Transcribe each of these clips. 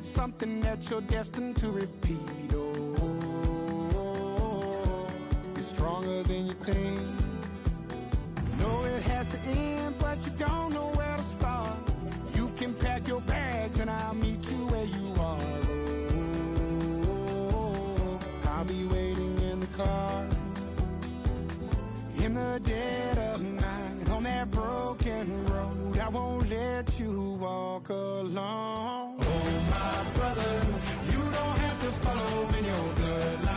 it's something that you're destined to repeat. Oh, it's stronger than you think. Know it has to end, but you don't know where to start. You can pack your bags and I'll meet you where you are. Oh, I'll be waiting in the car in the dead of night on that broken road. I won't let you walk alone. Oh, my brother, you don't have to follow in your bloodline.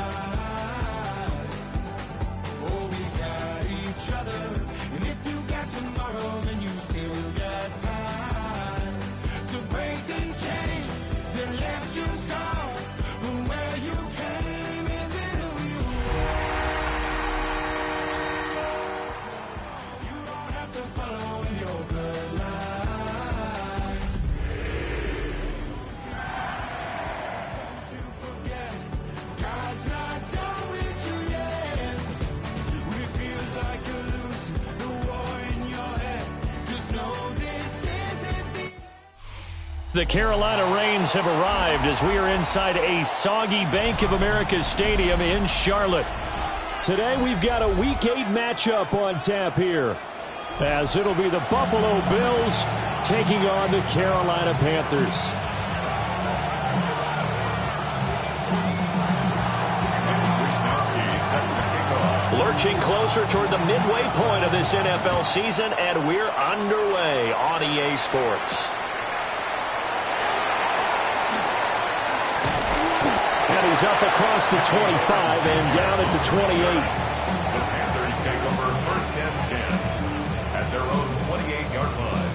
Oh, we got each other. And if you got tomorrow, then you still got time to break these chains that left you scarred. Where you came isn't who you are. You don't have to follow in your bloodline. Don't you forget, God's not done with you yet. When it feels like you're losing the war in your head, just know this isn't the end. The Carolina Rains have arrived as we are inside a soggy Bank of America Stadium in Charlotte. Today we've got a Week 8 matchup on tap here, as it'll be the Buffalo Bills taking on the Carolina Panthers. Lurching closer toward the midway point of this NFL season, and we're underway on EA Sports. And he's up across the 25 and down at the 28. The Panthers take over first and 10 at their own 28-yard line.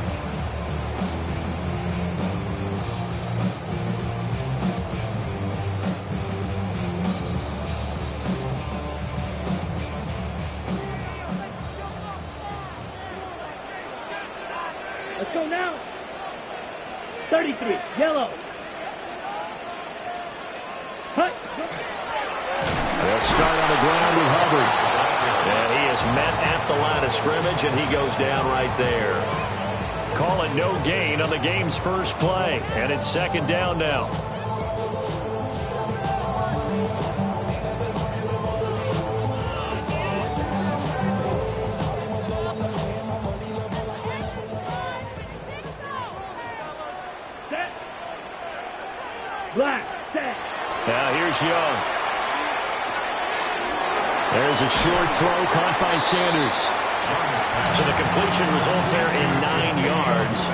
Let's go now. 33, yellow. Cut. They'll start on the ground with Hubbard. And he is met at the line of scrimmage, and he goes down right there. Calling no gain on the game's first play, and it's second down now. Set. Black. Set. Now here's Young. There's a short throw caught by Sanders. So the completion results there in 9 yards.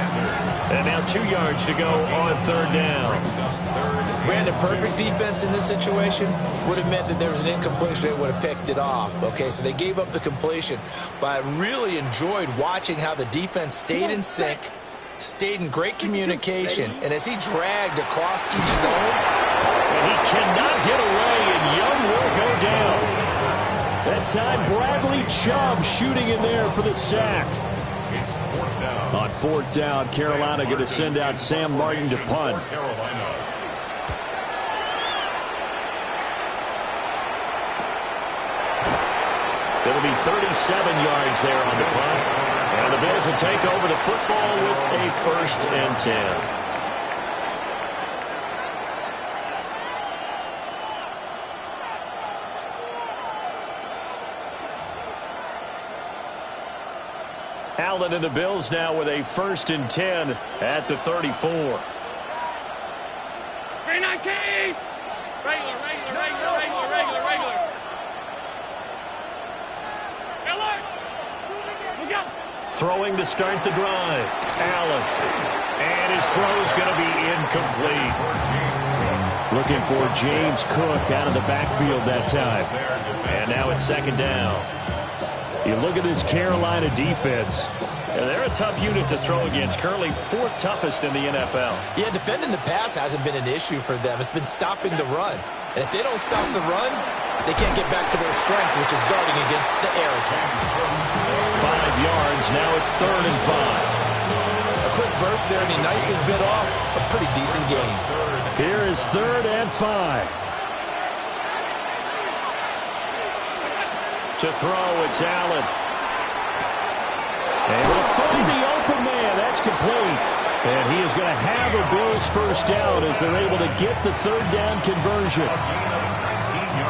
And now 2 yards to go on third down. Brandon, perfect defense in this situation would have meant that there was an incompletion that would have picked it off. Okay, so they gave up the completion. But I really enjoyed watching how the defense stayed in sync, stayed in great communication, and as he dragged across each zone. And he cannot get away, and Young will go down. That time, Bradley Chubb shooting in there for the sack. On fourth down, Carolina going to send out Sam Martin to punt. It'll be 37 yards there on the punt. And the Bills will take over the football with a first and 10. Allen and the Bills now with a first and 10 at the 34. 319. Regular. Throwing to start the drive. Allen. And his throw's going to be incomplete. Looking for James Cook out of the backfield that time. And now it's second down. You look at this Carolina defense. And they're a tough unit to throw against. Currently 4th toughest in the NFL. Yeah, defending the pass hasn't been an issue for them. It's been stopping the run. And if they don't stop the run, they can't get back to their strength, which is guarding against the air attack. 5 yards. Now it's 3rd and 5. A quick burst there, and he nicely bit off a pretty decent game. Here is 3rd and 5. To throw, it's Allen. Able to find the open man. That's complete. And he is going to have a Bills first down as they're able to get the third down conversion.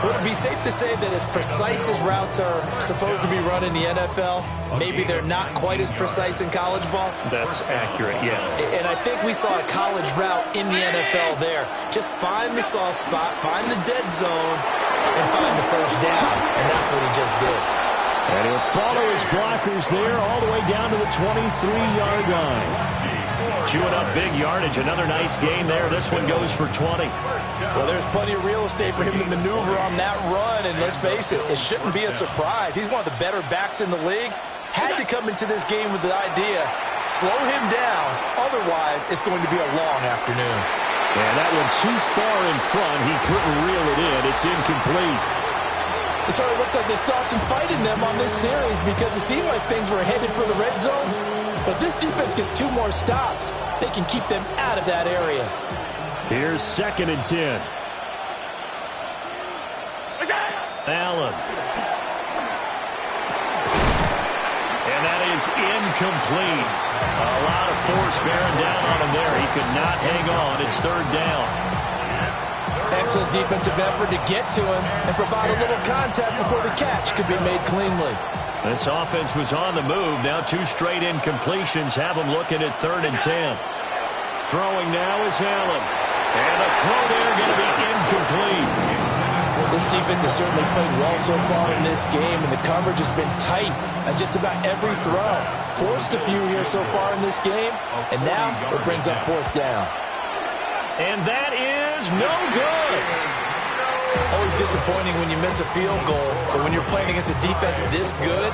Would it be safe to say that as precise as routes are supposed to be run in the NFL, maybe they're not quite as precise in college ball? That's accurate, yeah. And I think we saw a college route in the NFL there. Just find the soft spot, find the dead zone, and find the first down. And that's what he just did. And he'll follow his blockers there all the way down to the 23-yard line. Chewing up big yardage. Another nice gain there. This one goes for 20. Well, there's plenty of real estate for him to maneuver on that run. And let's face it, it shouldn't be a surprise. He's one of the better backs in the league. Had to come into this game with the idea, slow him down. Otherwise, it's going to be a long afternoon. And that one too far in front. He couldn't reel it in. It's incomplete. It sort of looks like they stopped some fight in them on this series because it seemed like things were headed for the red zone. But this defense gets 2 more stops. They can keep them out of that area. Here's 2nd and 10. Allen. And that is incomplete. A lot of force bearing down on him there. He could not hang on. It's 3rd down. Excellent defensive effort to get to him and provide a little contact before the catch could be made cleanly. This offense was on the move. Now 2 straight incompletions have them looking at 3rd and 10. Throwing now is Allen. And the throw there going to be incomplete. This defense has certainly played well so far in this game, and the coverage has been tight on just about every throw. Forced a few here so far in this game, and now it brings up 4th down. And that is no good. Always disappointing when you miss a field goal, but when you're playing against a defense this good,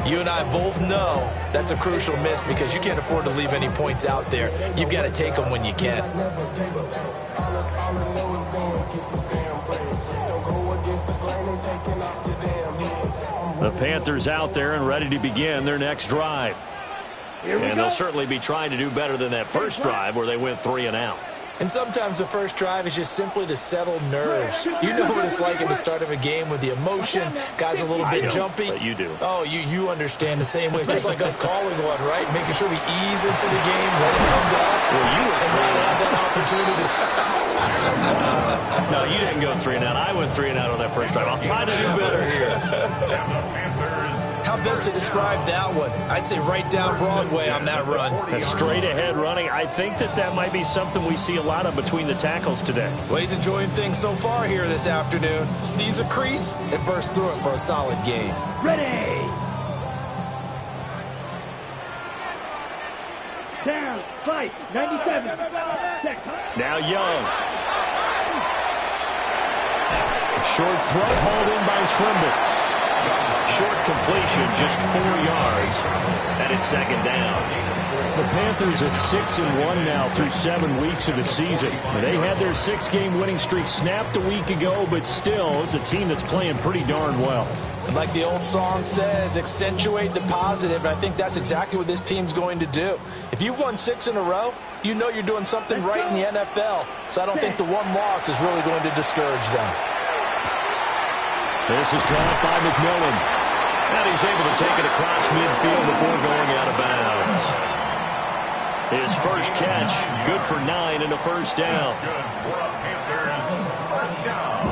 you and I both know that's a crucial miss because you can't afford to leave any points out there. You've got to take them when you can. The Panthers out there and ready to begin their next drive. And they'll certainly be trying to do better than that first drive where they went 3 and out. And sometimes the first drive is just simply to settle nerves. You know what it's like at the start of a game with the emotion. Guys are a little bit jumpy. But you do. Oh, you understand the same way. It's just like us calling one, right? Making sure we ease into the game, let it come to us. Well, you were and not have that opportunity. No, you didn't go 3 and out. I went 3 and out on that first drive. I'll try to do better here. How best to describe that one? I'd say right down Broadway on that run. A straight ahead running. I think that might be something we see a lot of between the tackles today. Well, he's enjoying things so far here this afternoon. Sees a crease and bursts through it for a solid game. Ready. Down. Fight. 97. Now Young. Short throw hauled in by Trimble. Short completion, just 4 yards, and it's 2nd down. The Panthers at 6-1 now through 7 weeks of the season. They had their 6-game winning streak snapped a week ago, but still, it's a team that's playing pretty darn well. And like the old song says, accentuate the positive, and I think that's exactly what this team's going to do. If you've won 6 in a row, you know you're doing something right in the NFL, so I don't think the one loss is really going to discourage them. This is caught by McMillan. And he's able to take it across midfield before going out of bounds. His first catch, good for 9 and a first down. Panthers, first down.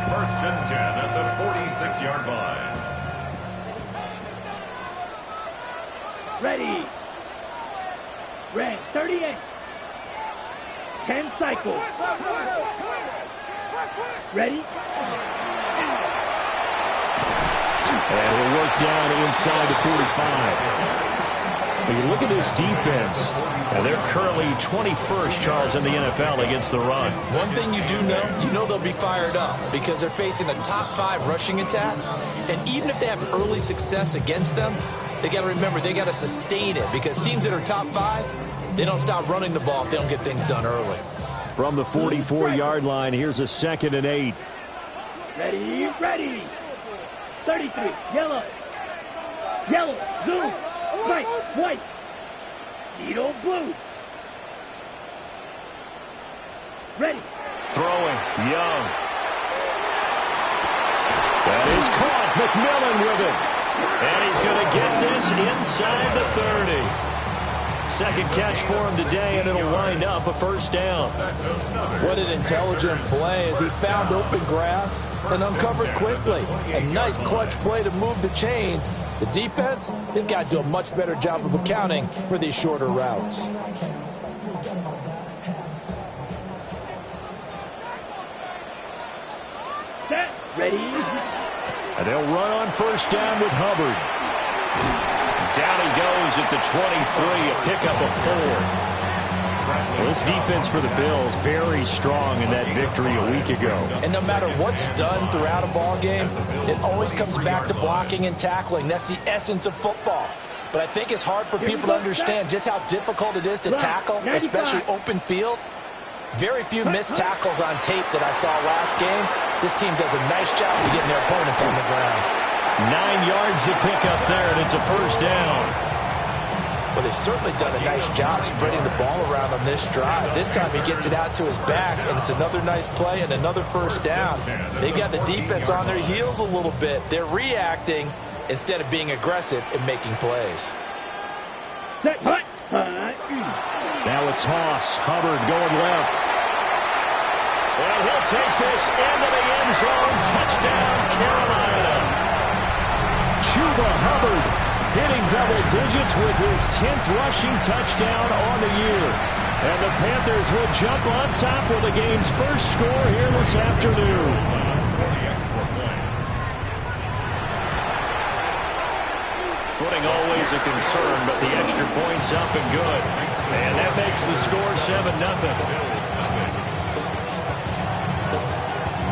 1st and 10 at the 46-yard line. Ready. Rank 38. 10 cycles. Ready. And he'll work down inside the 45. When you look at this defense, they're currently 21st, Charles, in the NFL against the run. One thing you do know, they'll be fired up because they're facing a top 5 rushing attack. And even if they have early success against them, they got to remember they got to sustain it because teams that are top 5, they don't stop running the ball if they don't get things done early. From the 44-yard line, here's a 2nd and 8. Ready, ready. 33, yellow. Yellow, blue, white, white. Needle, blue. Ready. Throwing, Young. That is caught. McMillan with it. And he's going to get this inside the 30. Second catch for him today, and it'll wind up a first down. What an intelligent play as he found open grass and uncovered quickly. A nice clutch play to move the chains. The defense, they've got to do a much better job of accounting for these shorter routes. Set. Ready. And they'll run on first down with Hubbard. Down he goes at the 23, a pickup of 4. Well, this defense for the Bills, very strong in that victory a week ago. And no matter what's done throughout a ball game, it always comes back to blocking and tackling. That's the essence of football. But I think it's hard for people to understand just how difficult it is to tackle, especially open field. Very few missed tackles on tape that I saw last game. This team does a nice job of getting their opponents on the ground. 9 yards to pick up there, and it's a first down. Well, they've certainly done a nice job spreading the ball around on this drive. This time he gets it out to his back, and it's another nice play and another first down. They've got the defense on their heels a little bit. They're reacting instead of being aggressive and making plays. Set. Hut. Now a toss. Hubbard going left. And he'll take this into the end zone. Touchdown, Carolina. Chuba Hubbard hitting double digits with his 10th rushing touchdown on the year. And the Panthers will jump on top with the game's first score here this afternoon. Footing always a concern, but the extra point's up and good. And that makes the score 7-0.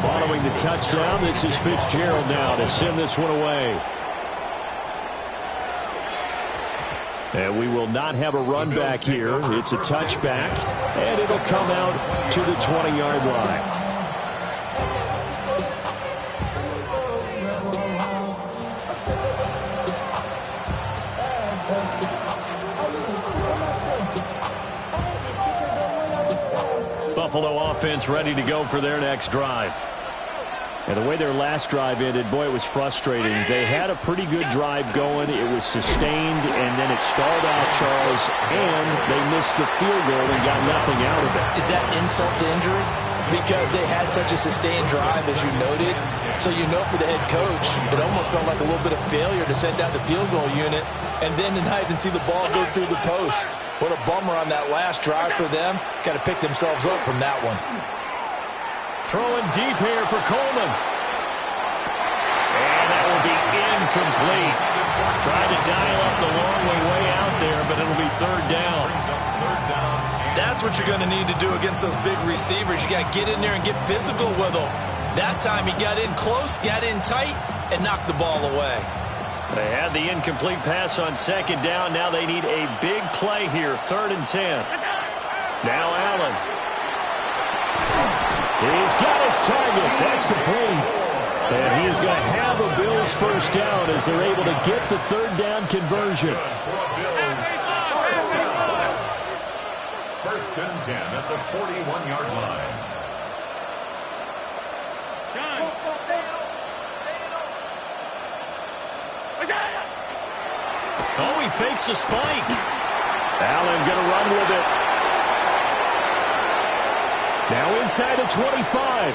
Following the touchdown, this is Fitzgerald now to send this one away. And we will not have a run back here. It's a touchback, and it'll come out to the 20-yard line. Buffalo offense ready to go for their next drive. And the way their last drive ended, boy, it was frustrating. They had a pretty good drive going. It was sustained, and then it stalled out, Charles, and they missed the field goal and got nothing out of it. Is that insult to injury? Because they had such a sustained drive, as you noted. So you know for the head coach, it almost felt like a little bit of failure to send out the field goal unit and then tonight and see the ball go through the post. What a bummer on that last drive for them. Got to pick themselves up from that one. Throwing deep here for Coleman. And that will be incomplete. Tried to dial up the long way out there, but it'll be third down. That's what you're going to need to do against those big receivers. You got to get in there and get physical with them. That time he got in close, got in tight, and knocked the ball away. They had the incomplete pass on second down. Now they need a big play here, 3rd and 10. Now Allen. He's got his target. That's complete. And he is going to have a Bills first down as they're able to get the 3rd down conversion. First and 10 at the 41-yard line. Oh, he fakes a spike. Allen going to run with it. Now inside the 25.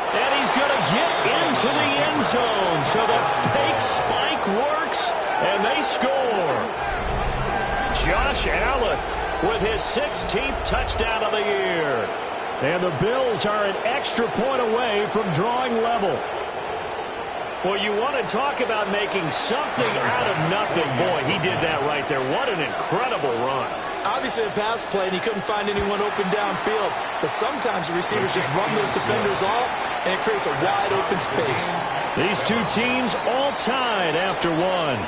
And he's going to get into the end zone. So the fake spike works, and they score. Josh Allen with his 16th touchdown of the year. And the Bills are an extra point away from drawing level. Well, you want to talk about making something out of nothing. Boy, he did that right there. What an incredible run. Obviously a pass play, and he couldn't find anyone open downfield. But sometimes the receivers just run those defenders off, and it creates a wide open space. These two teams all tied after one.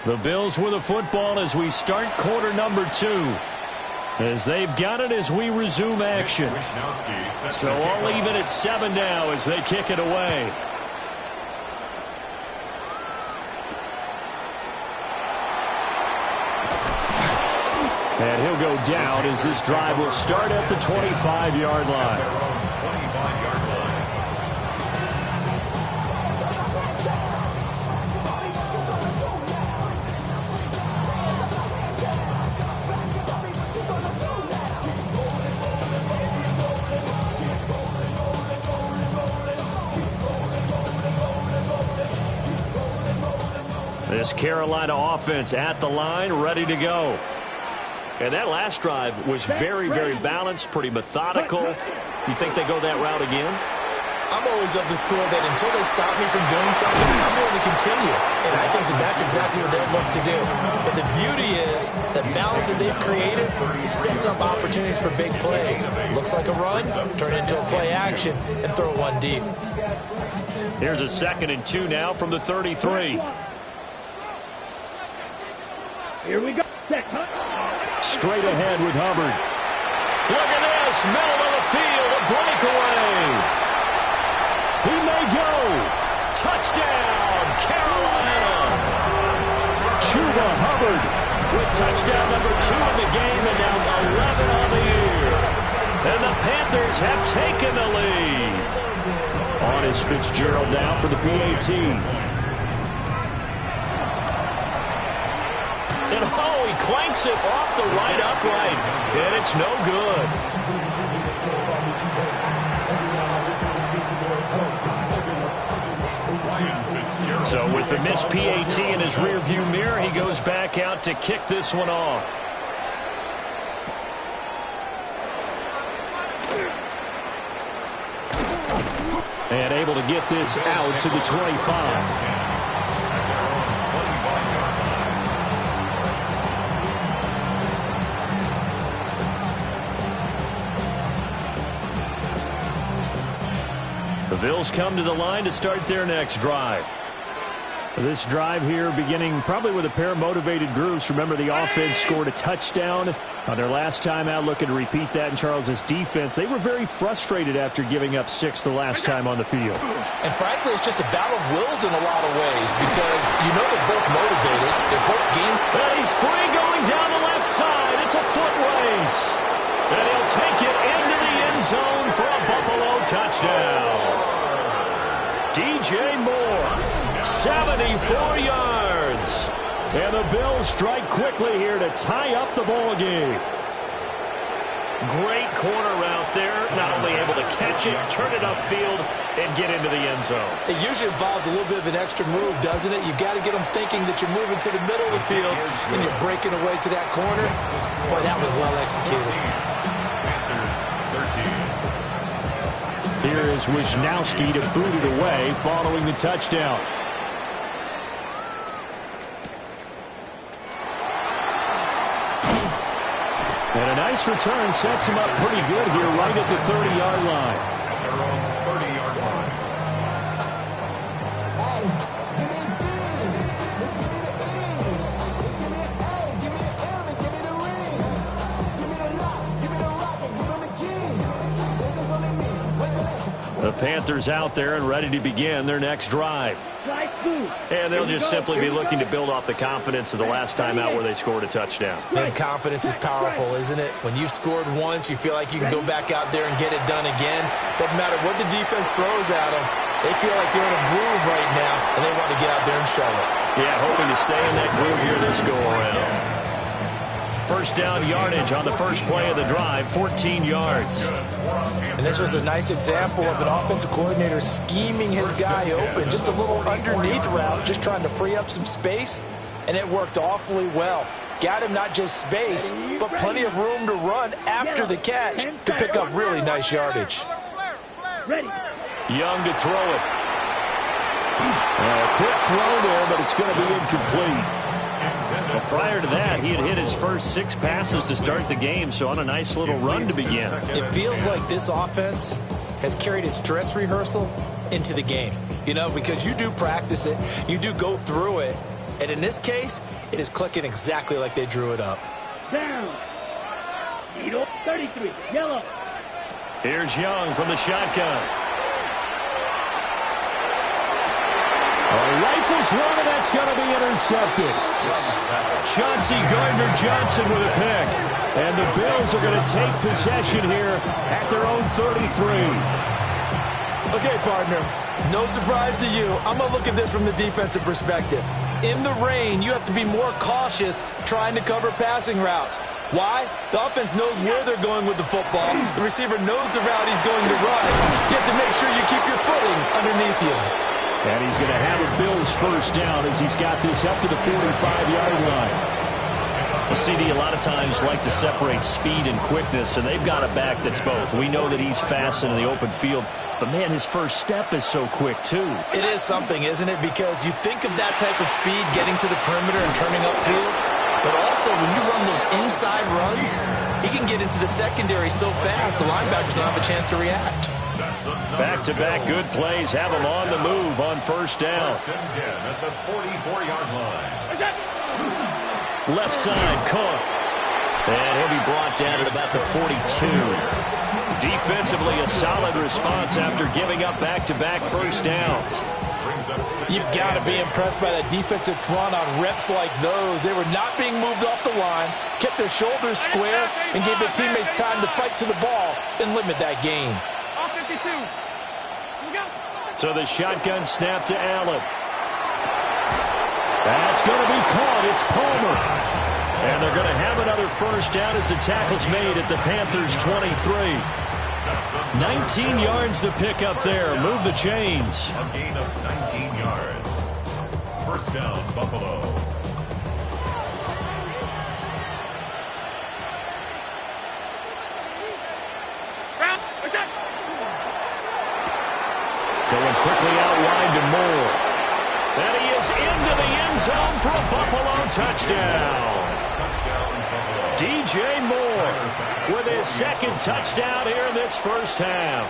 The Bills with the football as we start quarter number 2. As they've got it as we resume action. So all even at 7 now as they kick it away. And he'll go down as this drive will start at the 25-yard line. This Carolina offense at the line, ready to go. And that last drive was very, very balanced, pretty methodical. You think they go that route again? I'm always of the school that until they stop me from doing something, I'm going to continue. And I think that that's exactly what they'll look to do. But the beauty is that balance that they've created sets up opportunities for big plays. Looks like a run, turn it into a play action, and throw one deep. Here's a 2nd and 2 now from the 33. Here we go. Straight ahead with Hubbard. Look at this, middle of the field, a breakaway. He may go. Touchdown, Carolina. Chuba Hubbard with touchdown number 2 in the game and now 11 on the year. And the Panthers have taken the lead. On is Fitzgerald now for the PAT. And he clanks it off the right upright. And it's no good. So with the missed PAT in his rearview mirror, he goes back out to kick this one off. And able to get this out to the 25. The Bills come to the line to start their next drive. This drive here beginning probably with a pair of motivated groups. Remember, the offense scored a touchdown on their last time out, looking to repeat that in Charles's defense. They were very frustrated after giving up 6 the last time on the field. And frankly, it's just a battle of wills in a lot of ways because you know they're both motivated. They're both game. And he's free going down the left side. It's a foot race. And he'll take it into the end zone for a Buffalo touchdown. DJ Moore, 74 yards. And the Bills strike quickly here to tie up the ball game. Great corner route there. Not only able to catch it, turn it upfield, and get into the end zone. It usually involves a little bit of an extra move, doesn't it? You've got to get them thinking that you're moving to the middle of the field and you're breaking away to that corner. Boy, that was well executed. Here is Wisnowski to boot it away following the touchdown. And a nice return sets him up pretty good here right at the 30-yard line. At their own 30-yard line. The Panthers out there and ready to begin their next drive. And they'll just simply be looking to build off the confidence of the last time out where they scored a touchdown. And confidence is powerful, isn't it? When you've scored once, you feel like you can go back out there and get it done again. Doesn't matter what the defense throws at them. They feel like they're in a groove right now, and they want to get out there and show it. Yeah, hoping to stay in that groove here this go-around. First down yardage on the first play of the drive, 14 yards. And this was a nice example of an offensive coordinator scheming his guy open. Just a little underneath route, just trying to free up some space, and it worked awfully well. Got him not just space, but plenty of room to run after the catch to pick up really nice yardage. Young to throw it. A quick throw there, but it's going to be incomplete. Well, prior to that, he had hit his first 6 passes to start the game, so on a nice little run to begin. It feels like this offense has carried its dress rehearsal into the game, you know, because you do practice it, you do go through it, and in this case, it is clicking exactly like they drew it up. Down. 33, yellow. Here's Young from the shotgun. Rifles one, and that's going to be intercepted. Chauncey Gardner-Johnson with a pick. And the Bills are going to take possession here at their own 33. Okay, partner, no surprise to you. I'm going to look at this from the defensive perspective. In the rain, you have to be more cautious trying to cover passing routes. Why? The offense knows where they're going with the football. The receiver knows the route he's going to run. You have to make sure you keep your footing underneath you. And he's going to have a Bills first down as he's got this up to the 45-yard line. Well, CD, a lot of times like to separate speed and quickness, and they've got a back that's both. We know that he's fast in the open field, but, man, his first step is so quick, too. It is something, isn't it? Because you think of that type of speed getting to the perimeter and turning upfield, but also when you run those inside runs, he can get into the secondary so fast the linebackers don't have a chance to react. Back-to-back good plays have him on the move on first down. First and 10 at the 44-yard line. Left side, Cook. And he'll be brought down at about the 42. Defensively, a solid response after giving up back-to-back first downs. You've got to be impressed by that defensive front on reps like those. They were not being moved off the line, kept their shoulders square, and gave their teammates time to fight to the ball and limit that gain. All 52. Here we go. So the shotgun snap to Allen. That's going to be caught. It's Palmer. And they're going to have another first down as the tackle's made at the Panthers' 23. 19 yards to pick up there. Move the chains. A gain of 19 yards. First down, Buffalo. Going quickly out wide to Moore. And he is into the end zone for a Buffalo touchdown. DJ Moore with his second touchdown here in this first half.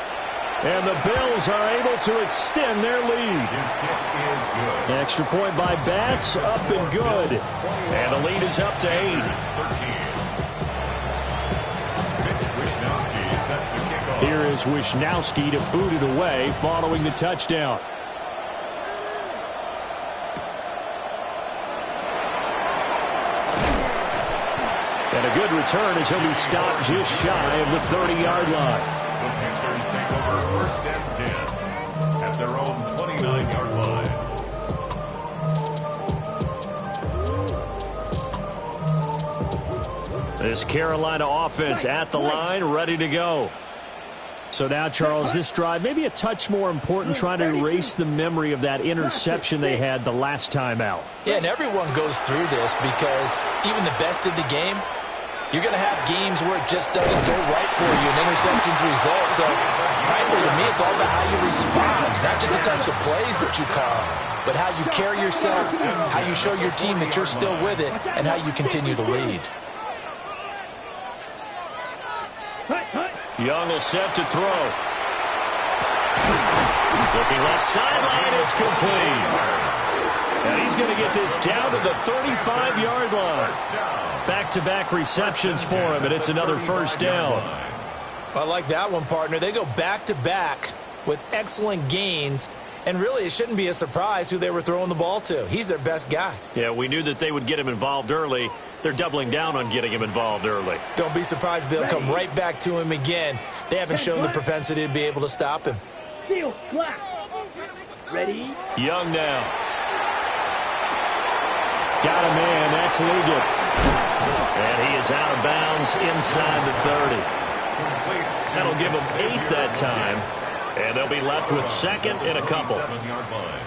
And the Bills are able to extend their lead. His kick is good. Extra point by Bass, up and good. And the lead is up to 8. Here is Wishnowsky to boot it away following the touchdown. And a good return as he'll be stopped just shy of the 30-yard line. The Panthers take over first and 10 at their own 29-yard line. This Carolina offense at the line, ready to go. So now, Charles, this drive maybe a touch more important, trying to erase the memory of that interception they had the last time out. Yeah, and everyone goes through this because even the best in the game, you're going to have games where it just doesn't go right for you and interceptions result. So, frankly, to me, it's all about how you respond, not just the types of plays that you call, but how you carry yourself, how you show your team that you're still with it, and how you continue to lead. Young will set to throw. Looking left sideline, it's complete. And he's going to get this down to the 35-yard line. Back-to-back receptions for him, and it's another first down. I like that one, partner. They go back-to-back with excellent gains, and really it shouldn't be a surprise who they were throwing the ball to. He's their best guy. Yeah, we knew that they would get him involved early. They're doubling down on getting him involved early. Don't be surprised if they'll come right back to him again. They haven't shown the propensity to be able to stop him. Field flat. Ready? Young now. Got a man. That's Liggett. And he is out of bounds inside the 30. That'll give them 8 that time. And they'll be left with second and a couple. 7-yard line.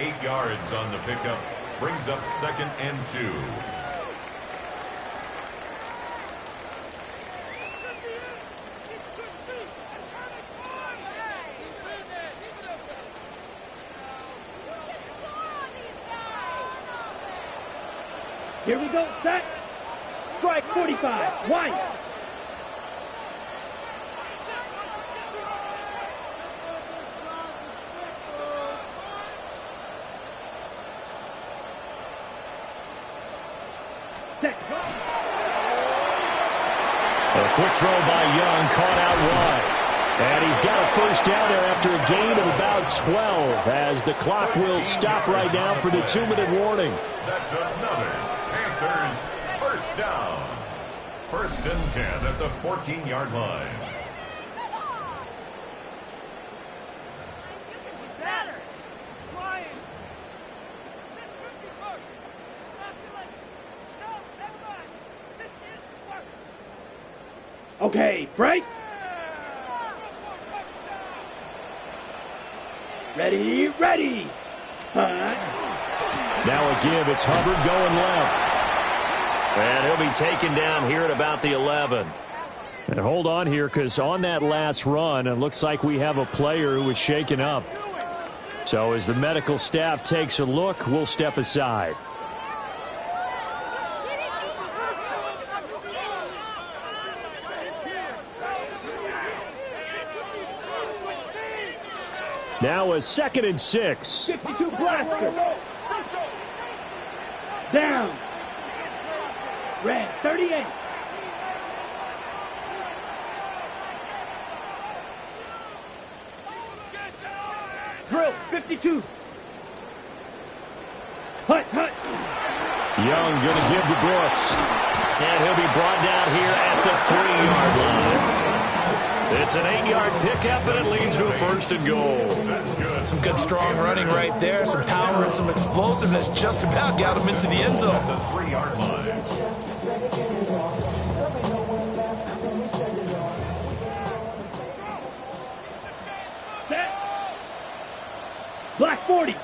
8 yards on the pickup. Brings up second and 2. Here we go, set. Strike 45, White. Set. A quick throw by Young, caught out wide. And he's got a first down there after a gain of about 12 as the clock will stop right now for the 2-minute warning. That's another Panthers first down. First and 10 at the 14-yard line. Okay, break. Ready, ready. Now a give. It's Hubbard going left. And he'll be taken down here at about the 11. And hold on here, because on that last run, it looks like we have a player who was shaken up. So as the medical staff takes a look, we'll step aside. Now a 2nd and 6. 52 blaster. Down. Red 38. Drill 52. Hut, hut. Young going to give to Brooks. And he'll be brought down here at the 3-yard line. It's an 8-yard pickup, and it leads to a 1st and goal. Some good strong running right there. Some power and some explosiveness just about got him into the end zone. The 3-yard line. Set. Black 40.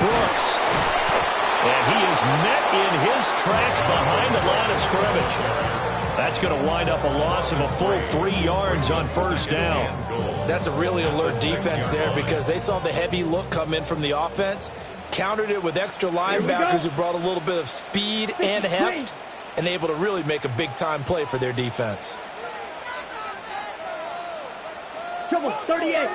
Brooks. And he is met in his tracks behind the line of scrimmage. That's going to wind up a loss of a full 3 yards on 1st down. That's a really alert defense there because they saw the heavy look come in from the offense, countered it with extra linebackers who brought a little bit of speed and heft, and able to really make a big-time play for their defense. Trouble 38.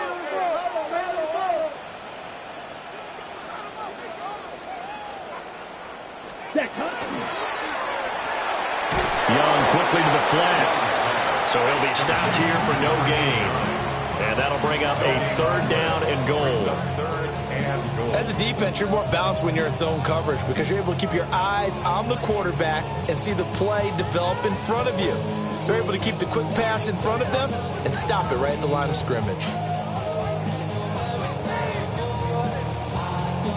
Young quickly to the flat. So he'll be stopped here for no gain. And that'll bring up a 3rd down and goal. As a defense, you're more balanced when you're in zone coverage because you're able to keep your eyes on the quarterback and see the play develop in front of you. They're able to keep the quick pass in front of them and stop it right at the line of scrimmage.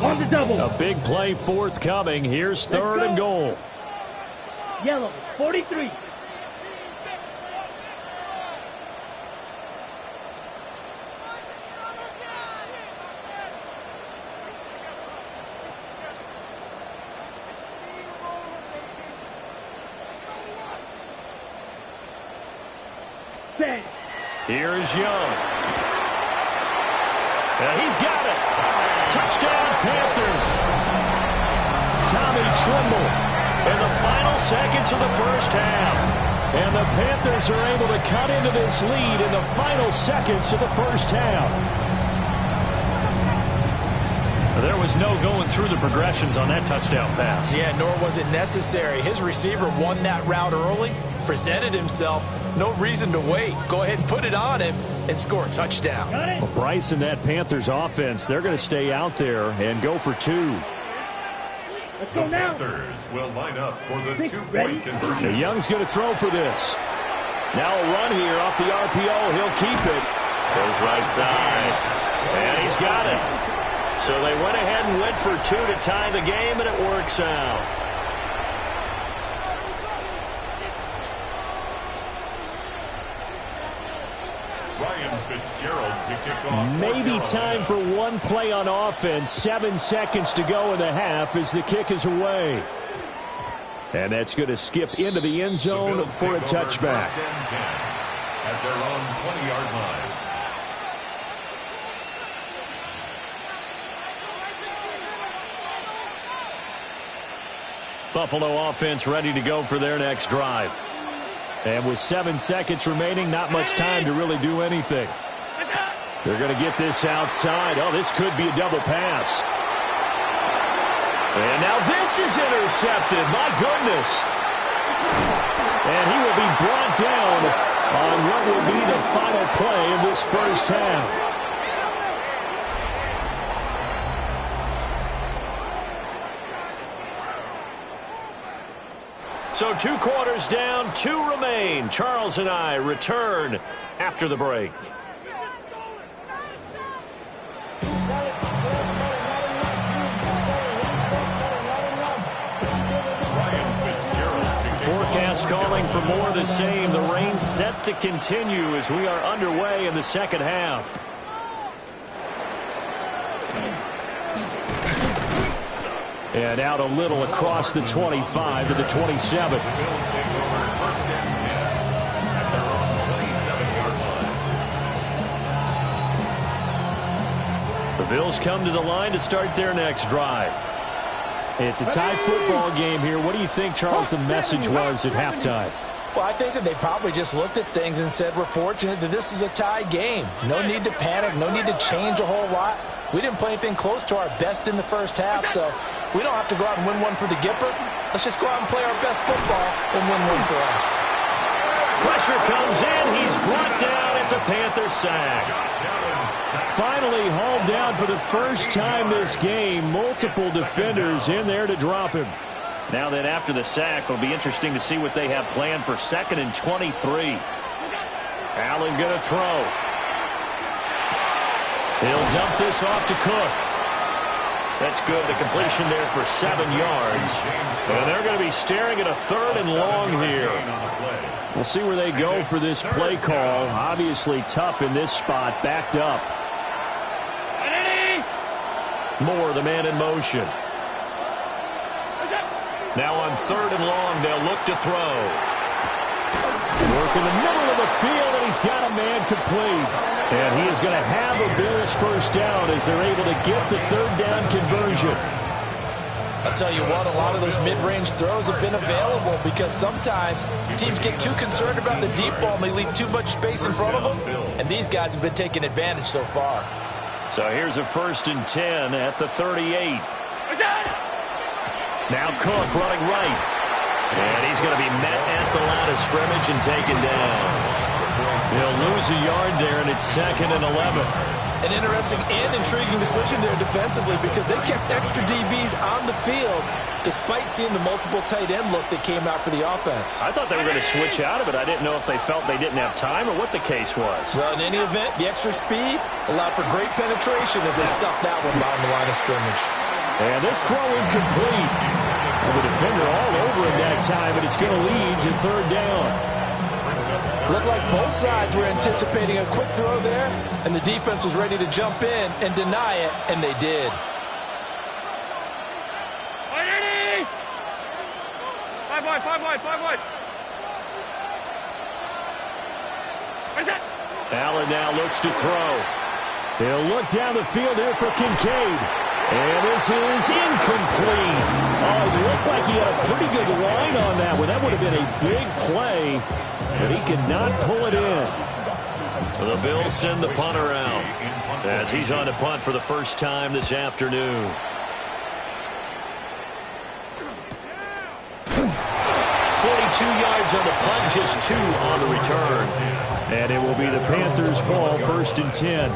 On the double. A big play forthcoming. Here's 3rd and goal. Yellow 43. Set. Here's Young. He's got it. Touchdown, Panthers. Tommy Tremble in the final seconds of the 1st half. And the Panthers are able to cut into this lead in the final seconds of the 1st half. There was no going through the progressions on that touchdown pass. Yeah, nor was it necessary. His receiver won that route early, presented himself. No reason to wait. Go ahead and put it on him and score a touchdown. Well, Bryce and that Panthers offense, they're going to stay out there and go for 2. Let's The go now. Panthers will line up for the 2-point Ready? conversion. Young's going to throw for this. Now a run here off the RPO. He'll keep it. Goes right side. And he's got it. So they went ahead and went for 2 to tie the game, and it works out. Ryan Fitzgerald to kick off. Maybe time for one play on offense. 7 seconds to go in the half as the kick is away. And that's going to skip into the end zone for a touchback. At their own 20-yard line. Buffalo offense ready to go for their next drive. And with 7 seconds remaining, not much time to really do anything. They're going to get this outside. Oh, this could be a double pass. And now this is intercepted. My goodness. And he will be brought down on what will be the final play of this 1st half. So 2 quarters down, 2 remain. Charles and I return after the break. Forecast calling for more of the same. The rain set to continue as we are underway in the second half. And out a little across the 25 to the 27. The Bills take over first and 10 at their own 27-yard line. The Bills come to the line to start their next drive. It's a tie football game here. What do you think, Charles, the message was at halftime? Well, I think that they probably just looked at things and said, we're fortunate that this is a tie game. No need to panic. No need to change a whole lot. We didn't play anything close to our best in the first half, so we don't have to go out and win one for the Gipper. Let's just go out and play our best football and win one for us. Pressure comes in. He's brought down. It's a Panther sack. Finally hauled down for the first time this game. Multiple defenders in there to drop him. Now then, after the sack, it'll be interesting to see what they have planned for 2nd and 23. Allen going to throw. He'll dump this off to Cook. That's good. The completion there for 7 yards. And they're going to be staring at a 3rd and long here. We'll see where they go for this play call. Obviously tough in this spot. Backed up. Moore, the man in motion. Now on 3rd and long, they'll look to throw. Work in the middle of the field, and he's got a man complete. And he is going to have a Bills first down as they're able to get the 3rd down conversion. I'll tell you what, a lot of those mid-range throws have been available because sometimes teams get too concerned about the deep ball and they leave too much space in front of them. And these guys have been taking advantage so far. So here's a 1st and 10 at the 38. Now Cook running right. And he's going to be met at the line of scrimmage and taken down. They'll lose a yard there, and it's 2nd and 11. An interesting and intriguing decision there defensively because they kept extra DBs on the field despite seeing the multiple tight end look that came out for the offense. I thought they were going to switch out of it. I didn't know if they felt they didn't have time or what the case was. Well, in any event, the extra speed allowed for great penetration as they stuffed that one behind the line of scrimmage. And this throw incomplete. And the defender all over him that time, and it's going to lead to 3rd down. Looked like both sides were anticipating a quick throw there, and the defense was ready to jump in and deny it, and they did. Five wide. Allen now looks to throw. He'll look down the field here for Kincaid. And this is incomplete. Oh, it looked like he had a pretty good line on that one. That would have been a big play, but he could not pull it in. The Bills send the punter out as he's on to punt for the first time this afternoon. 42 yards on the punt, just 2 on the return. And it will be the Panthers' ball, 1st and 10.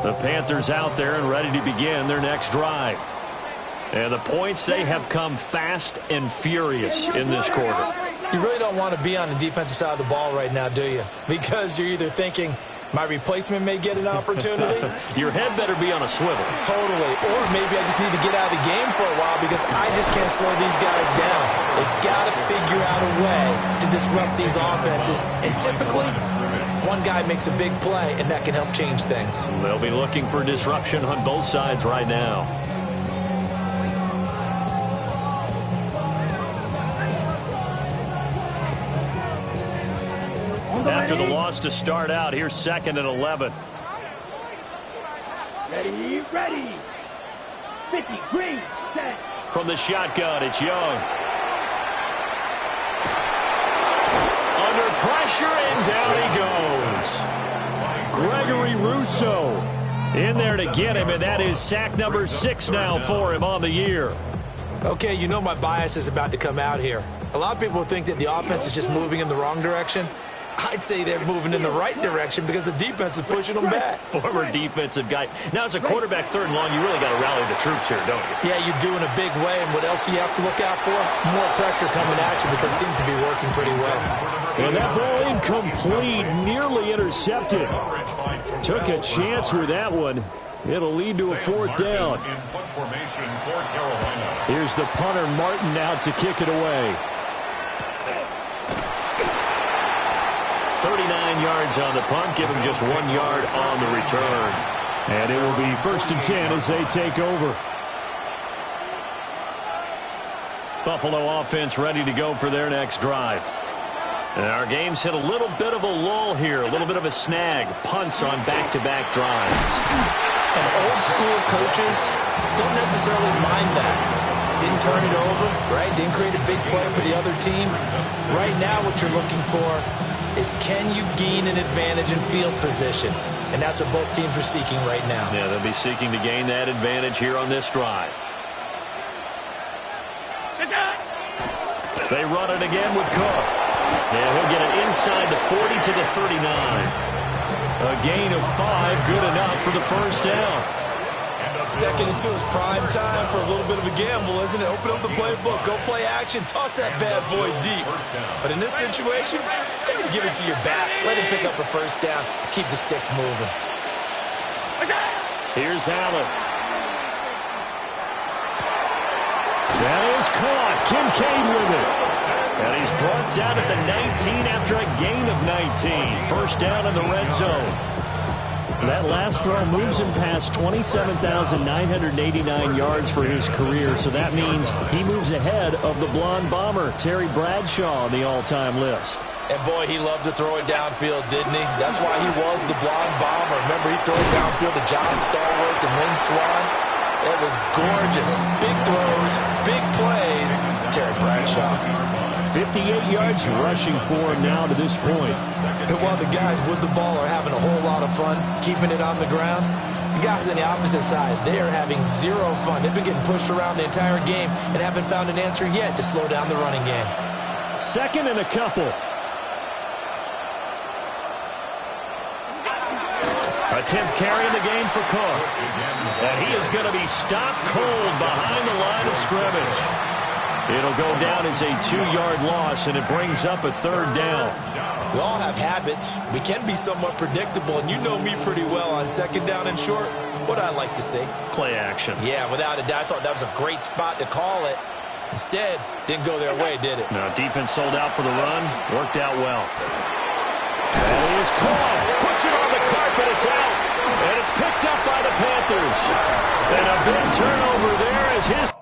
The Panthers out there and ready to begin their next drive. And the points, they have come fast and furious in this quarter. You really don't want to be on the defensive side of the ball right now, do you? Because you're either thinking, my replacement may get an opportunity. Your head better be on a swivel. Totally. Or maybe I just need to get out of the game for a while because I just can't slow these guys down. They've got to figure out a way to disrupt these offenses. And typically, one guy makes a big play, and that can help change things. They'll be looking for disruption on both sides right now. After the loss to start out, here's 2nd and 11. Ready. 50, green, set. From the shotgun, it's Young. Under pressure, and down he goes. Gregory Rousseau in there to get him, and that is sack number 6 now for him on the year. Okay, you know my bias is about to come out here. A lot of people think that the offense is just moving in the wrong direction. I'd say they're moving in the right direction because the defense is pushing them back. Former defensive guy. Now, as a quarterback, 3rd and long, you really got to rally the troops here, don't you? Yeah, you do in a big way. And what else do you have to look out for? More pressure coming at you because it seems to be working pretty well. And that ball incomplete, nearly intercepted. Took a chance with that one. It'll lead to a 4th down. Here's the punter, Martin, out to kick it away. 39 yards on the punt, give him just 1 yard on the return. And it will be 1st and 10 as they take over. Buffalo offense ready to go for their next drive. And our game's hit a little bit of a lull here, a little bit of a snag. Punts on back-to-back drives. And old school coaches don't necessarily mind that. Didn't turn it over, right? Didn't create a big play for the other team. Right now what you're looking for is can you gain an advantage in field position? And that's what both teams are seeking right now. Yeah, they'll be seeking to gain that advantage here on this drive. They run it again with Cook. Yeah, he'll get it inside the 40 to the 39. A gain of 5, good enough for the 1st down. 2nd and 2 is prime time for a little bit of a gamble, isn't it? Open up the playbook, go play action, toss that bad boy deep. But in this situation, go ahead and give it to your back. Let him pick up a 1st down, keep the sticks moving. Here's Allen. That is caught. Kincaid with it. And he's brought down at the 19 after a gain of 19. 1st down in the red zone. That last throw moves him past 27,989 yards for his career, so that means he moves ahead of the blonde bomber, Terry Bradshaw, on the all-time list. And boy, he loved to throw it downfield, didn't he? That's why he was the blonde bomber. Remember, he threw it downfield to John Stallworth and Lynn Swann? It was gorgeous. Big throws, big plays. Terry Bradshaw. 58 yards rushing for him now to this point. And while the guys with the ball are having a whole lot of fun keeping it on the ground, the guys on the opposite side, they are having zero fun. They've been getting pushed around the entire game and haven't found an answer yet to slow down the running game. 2nd and a couple. A 10th carry in the game for Cook. And he is going to be stopped cold behind the line of scrimmage. It'll go down as a 2-yard loss, and it brings up a 3rd down. We all have habits. We can be somewhat predictable, and you know me pretty well on 2nd down and short. What I like to see? Play action. Yeah, without a doubt. I thought that was a great spot to call it. Instead, didn't go their way, did it? No, defense sold out for the run. Worked out well. That is caught. Puts it on the carpet. It's out. And it's picked up by the Panthers. And a big turnover there as his...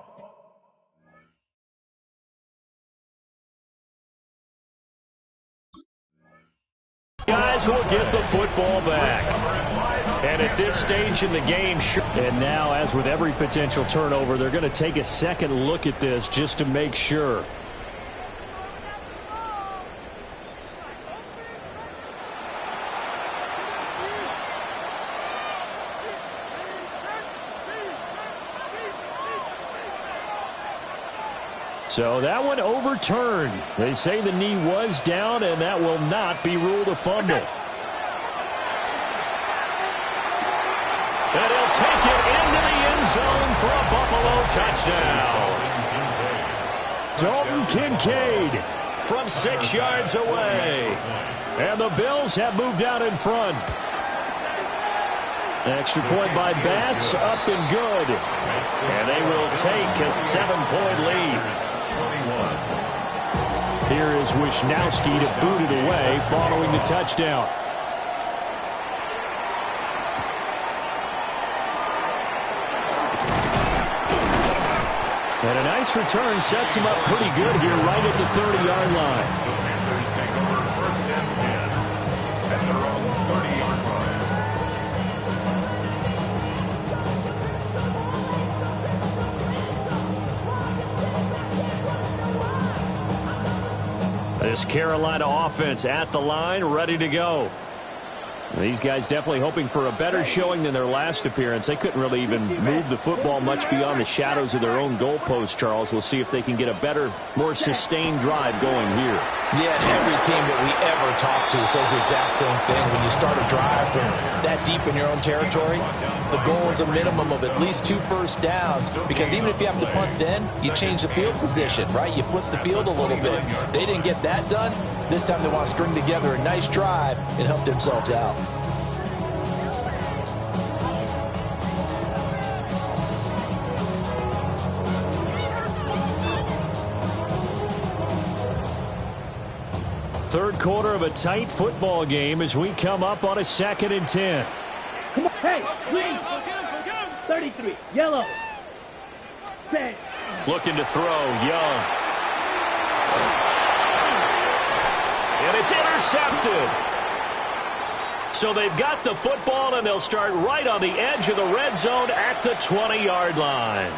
guys will get the football back. And at this stage in the game, and now, as with every potential turnover, they're going to take a second look at this just to make sure. So that one overturned. They say the knee was down, and that will not be ruled a fumble. And he'll take it into the end zone for a Buffalo touchdown. Dalton Kincaid from 6 yards away. And the Bills have moved out in front. Extra point by Bass, up and good. And they will take a 7-point lead. Here is Wisnowski to boot it away following the touchdown. And a nice return sets him up pretty good here right at the 30-yard line. Panthers take over 1st and 10 at their own 30-yard line. This Carolina offense at the line, ready to go. These guys definitely hoping for a better showing than their last appearance. They couldn't really even move the football much beyond the shadows of their own goalpost, Charles. We'll see if they can get a better, more sustained drive going here. Yeah, and every team that we ever talk to says the exact same thing. When you start a drive from that deep in your own territory, the goal is a minimum of at least 2 first downs, because even if you have to punt then, you change the field position, right? You flip the field a little bit. They didn't get that done. This time they want to string together a nice drive and help themselves out. Third quarter of a tight football game as we come up on a 2nd and 10. Come on, hey, green. 33, yellow. 10. Looking to throw, Young. And it's intercepted. So they've got the football, and they'll start right on the edge of the red zone at the 20-yard line.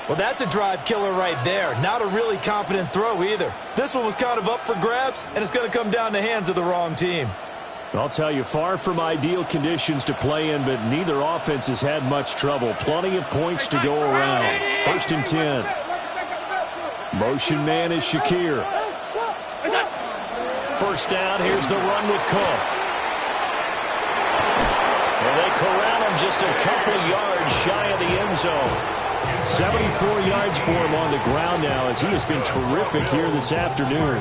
Well, that's a drive killer right there. Not a really confident throw either. This one was kind of up for grabs, and it's going to come down the hands of the wrong team. I'll tell you, far from ideal conditions to play in, but neither offense has had much trouble. Plenty of points to go around. 1st and 10. Motion man is Shakir. First down, here's the run with Cook. And they corral him just a couple yards shy of the end zone. 74 yards for him on the ground now, as he has been terrific here this afternoon.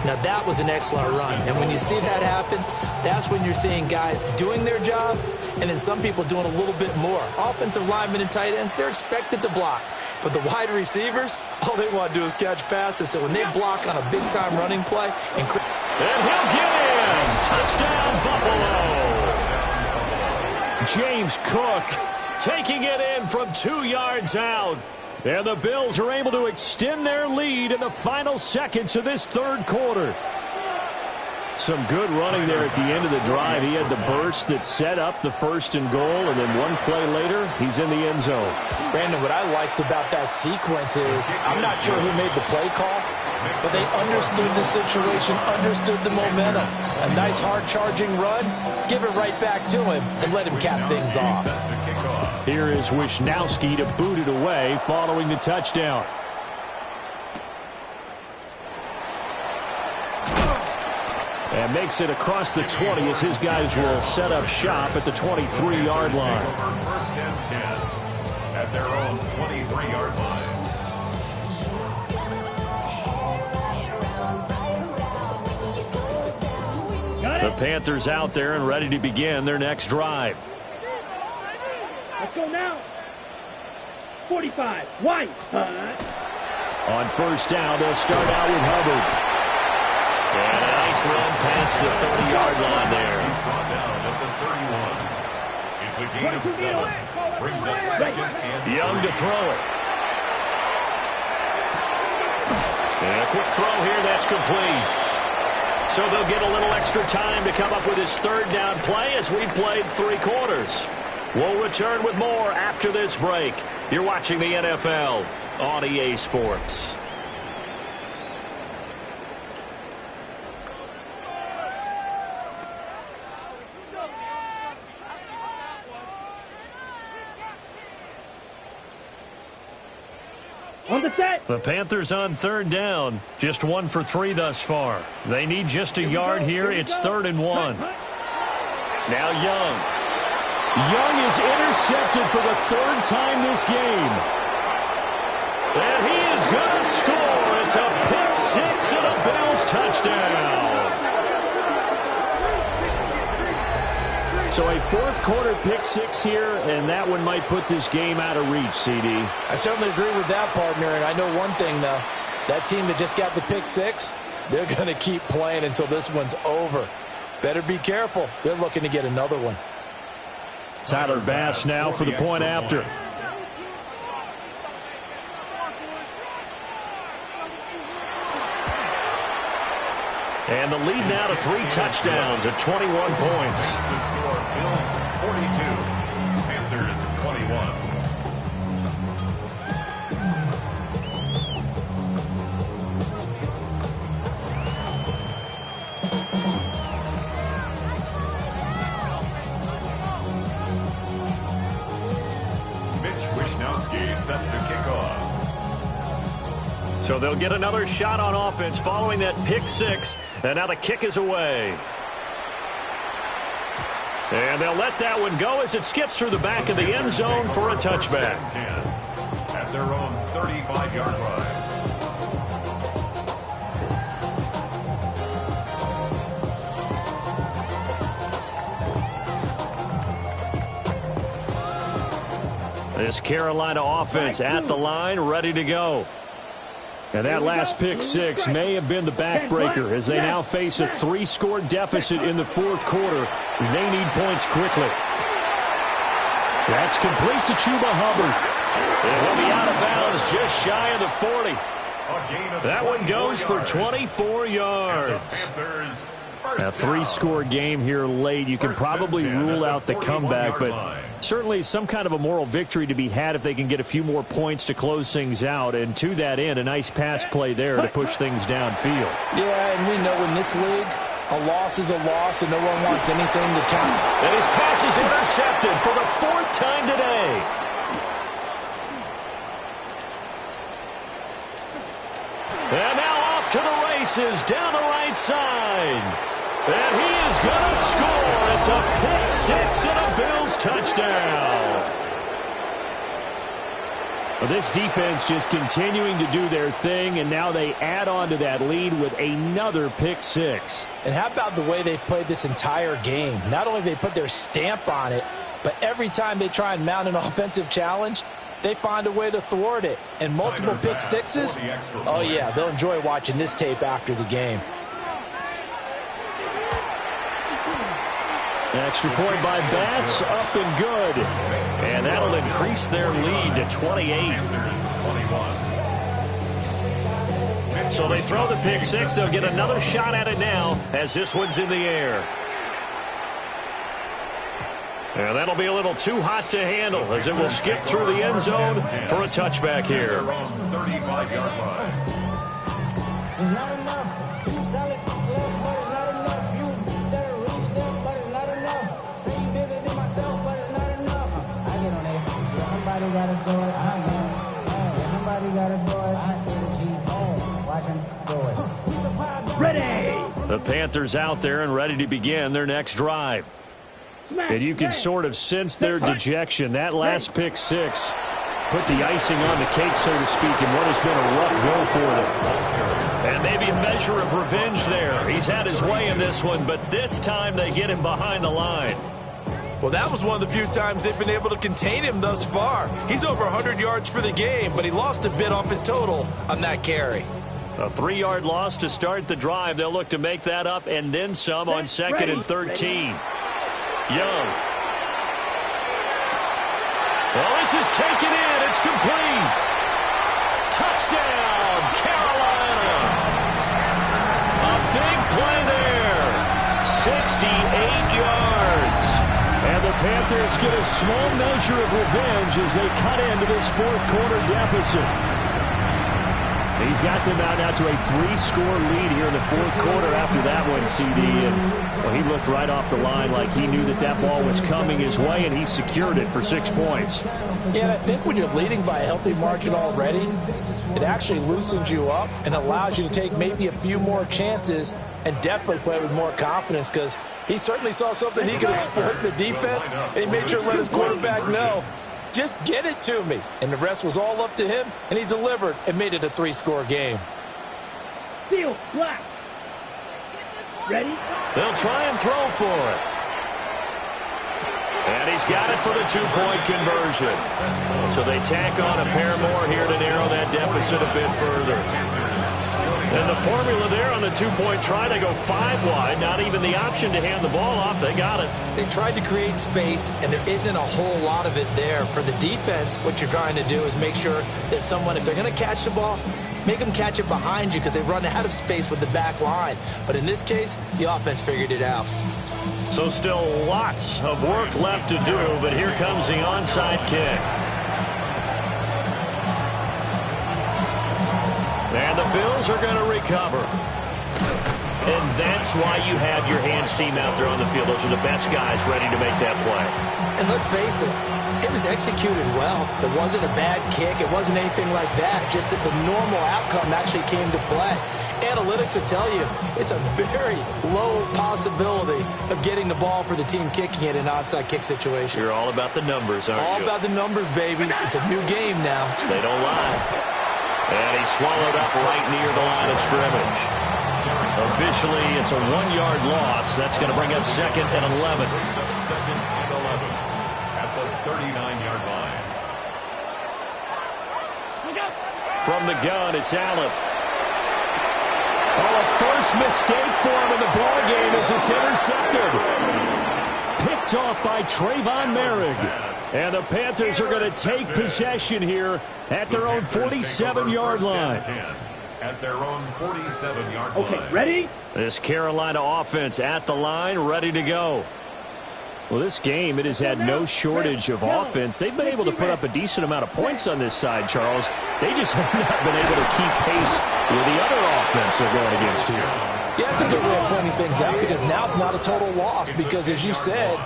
Now, that was an excellent run. And when you see that happen, that's when you're seeing guys doing their job and then some people doing a little bit more. Offensive linemen and tight ends, they're expected to block. But the wide receivers, all they want to do is catch passes. So when they block on a big-time running play. And he'll get in. Touchdown, Buffalo. James Cook taking it in from 2 yards out. And the Bills are able to extend their lead in the final seconds of this third quarter. Some good running there at the end of the drive. He had the burst that set up the 1st and goal, and then one play later, he's in the end zone. Brandon, what I liked about that sequence is, I'm not sure who made the play call, but they understood the situation, understood the momentum. A nice hard-charging run, give it right back to him, and let him cap things off. Here is Wisnowski to boot it away following the touchdown. And makes it across the 20 as his guys will set up shop at the 23-yard line. 1st and 10 at their own 23-yard line. The Panthers out there and ready to begin their next drive. Let's go now. 45, White. On 1st down, they'll start out with Hubbard. And a nice run past the 30-yard line there. He's brought down at the 31. It's a gain of 7. Brings up 2nd and 3. Young to throw it. And a quick throw here, that's complete. So they'll get a little extra time to come up with his 3rd down play as we've played 3 quarters. We'll return with more after this break. You're watching the NFL on EA Sports. On the set. The Panthers on 3rd down. Just 1 for 3 thus far. They need just a yard here. It's 3rd and 1. Now Young. Young is intercepted for the 3rd time this game. And he is going to score. It's a pick 6 and a Bills touchdown. So a 4th quarter pick 6 here, and that one might put this game out of reach, CD. I certainly agree with that, partner, and I know one thing, though. That team that just got the pick 6, they're going to keep playing until this one's over. Better be careful. They're looking to get another one. Tyler Bass now for the point after. And the lead now to 3 touchdowns at 21 points. The score, Bills 42, Panthers 21. Mitch Wishnowsky set to kick off. So they'll get another shot on offense following that pick six. And now the kick is away. And they'll let that one go as it skips through the back of the end zone for a touchback. 10 at their own 35-yard line. This Carolina offense at the line, ready to go. And that last pick six may have been the backbreaker as they now face a 3-score deficit in the fourth quarter. They need points quickly. That's complete to Chuba Hubbard. And he'll be out of bounds just shy of the 40. That one goes for 24 yards. A 3-score game here late. You can probably rule out the comeback, but certainly some kind of a moral victory to be had if they can get a few more points to close things out. And to that end, a nice pass play there to push things downfield. Yeah, and we know in this league, a loss is a loss, and no one wants anything to count. And his pass is intercepted for the 4th time today. And now off to the races down the right side. And he is going to score. It's a pick six and a Bills touchdown. Well, this defense just continuing to do their thing, and now they add on to that lead with another pick six. And how about the way they've played this entire game? Not only have they put their stamp on it, but every time they try and mount an offensive challenge, they find a way to thwart it. And multiple pick sixes? Oh, yeah, they'll enjoy watching this tape after the game. Extra point by Bass, up and good. And that'll increase their lead to 28. So they throw the pick six. They'll get another shot at it now as this one's in the air. And that'll be a little too hot to handle as it will skip through the end zone for a touchback here. 35-yard line. Ready. The Panthers out there and ready to begin their next drive. And you can sort of sense their dejection. That last pick six put the icing on the cake, so to speak, in what has been a rough go for them. And maybe a measure of revenge there. He's had his way in this one, but this time they get him behind the line. Well, that was one of the few times they've been able to contain him thus far. He's over 100 yards for the game, but he lost a bit off his total on that carry. A 3-yard loss to start the drive. They'll look to make that up and then some on 2nd and 13. Young. Well, this is taken in. It's complete. Touchdown, Carolina. A big play there. 68 yards. And the Panthers get a small measure of revenge as they cut into this fourth quarter deficit. He's got them out now to a 3-score lead here in the fourth quarter after that one, CD. And well, he looked right off the line like he knew that that ball was coming his way, and he secured it for 6 points. Yeah, and I think when you're leading by a healthy margin already, it actually loosens you up and allows you to take maybe a few more chances and definitely play with more confidence, because he certainly saw something he could exploit in the defense, and he made sure to let his quarterback know, just get it to me. And the rest was all up to him, and he delivered and made it a 3-score game. Field black. Ready? They'll try and throw for it. And he's got it for the 2-point conversion. So they tack on a pair more here to narrow that deficit a bit further. And the formula there on the 2-point try, they go 5 wide. Not even the option to hand the ball off. They got it. They tried to create space, and there isn't a whole lot of it there. For the defense, what you're trying to do is make sure that someone, if they're going to catch the ball, make them catch it behind you, because they run out of space with the back line. But in this case, the offense figured it out. So still lots of work left to do, but here comes the onside kick. And the Bills are going to recover. And that's why you have your hands team out there on the field. Those are the best guys ready to make that play. And let's face it, It was executed well. It wasn't a bad kick. It wasn't anything like that. Just that the normal outcome actually came to play. Analytics will tell you it's a very low possibility of getting the ball for the team kicking it in an onside kick situation. You're all about the numbers, aren't you? All about the numbers, baby. It's a new game now. They don't lie. And he's swallowed up right near the line of scrimmage. Officially, it's a 1-yard loss. That's going to bring up 2nd and 11. Second and 11 at the 39-yard line. From the gun, it's Allen. Oh, a first mistake for him in the ball game as it's intercepted. Picked off by Trayvon Merrick. And the Panthers are going to take possession here at their own 47-yard line. At their own 47-yard line. Okay, ready? This Carolina offense at the line, ready to go. Well, this game, it has had no shortage of offense. They've been able to put up a decent amount of points on this side, Charles. They just have not been able to keep pace with the other offense they're going against here. Yeah, that's a good way of pointing things out because now it's not a total loss because, as you said,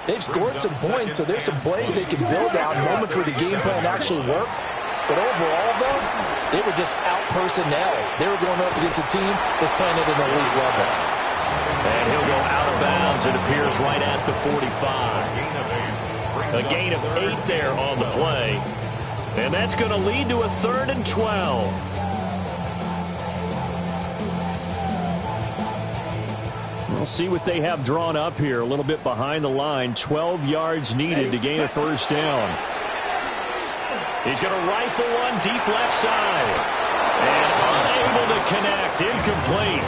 they've scored some points, so there's some plays they can build on, moments where the game plan actually worked. But overall, though, they were just out-personnel. They were going up against a team that's playing at an elite level. And he'll go out of bounds. It appears right at the 45. A gain of 8 there on the play. And that's going to lead to a 3rd and 12. We'll see what they have drawn up here. A little bit behind the line. 12 yards needed to gain a first down. He's going to rifle one deep left side. And unable to connect. Incomplete.